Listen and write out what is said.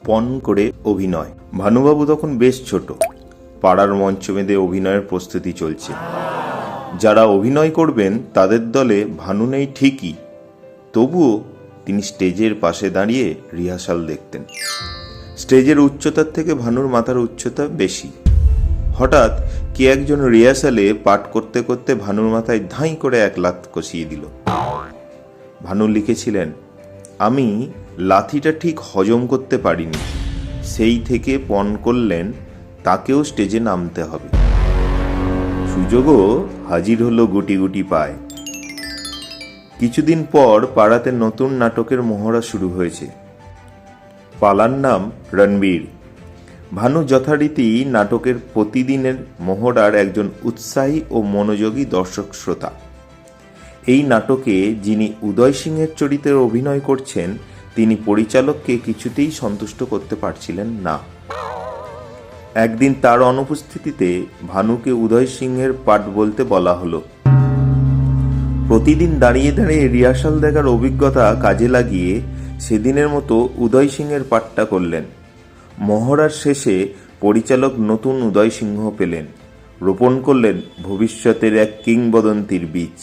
পণ করে অভিনয়। ভানুবাবু তখন বেশ ছোট। পাড়ার মঞ্চ বেঁধে অভিনয়ের প্রস্তুতি চলছে। যারা অভিনয় করবেন তাদের দলে ভানু নেই ঠিকই, তবুও তিনি স্টেজের পাশে দাঁড়িয়ে রিহার্সাল দেখতেন। স্টেজের উচ্চতার থেকে ভানুর মাথার উচ্চতা বেশি। হঠাৎ কে একজন রিহার্সালে পাঠ করতে করতে ভানুর মাথায় ধাঁই করে এক লাথ কষিয়ে দিল। ভানু লিখেছিলেন, আমি লাথিটা ঠিক হজম করতে পারিনি। সেই থেকে পণ করলেন তাকেও স্টেজে নামতে হবে। সুযোগও হাজির হলো গুটি গুটি পায়। কিছুদিন পর পাড়াতে নতুন নাটকের মহড়া শুরু হয়েছে। পালার নাম রণবীর। ভানু যথারীতি নাটকের প্রতিদিনের মহড়ার একজন উৎসাহী ও মনোযোগী দর্শক শ্রোতা। এই নাটকে যিনি উদয় সিংহের চরিত্রে অভিনয় করছেন তিনি পরিচালককে কিছুতেই সন্তুষ্ট করতে পারছিলেন না। একদিন তার অনুপস্থিতিতে ভানুকে উদয় সিংহের পাঠ বলতে বলা হলো। প্রতিদিন দাঁড়িয়ে দাঁড়িয়ে রিহার্সাল দেখার অভিজ্ঞতা কাজে লাগিয়ে সেদিনের মতো উদয় সিংহের পাঠটা করলেন। মহড়ার শেষে পরিচালক নতুন উদয় সিংহ পেলেন, রোপণ করলেন ভবিষ্যতের এক কিংবদন্তির বীজ।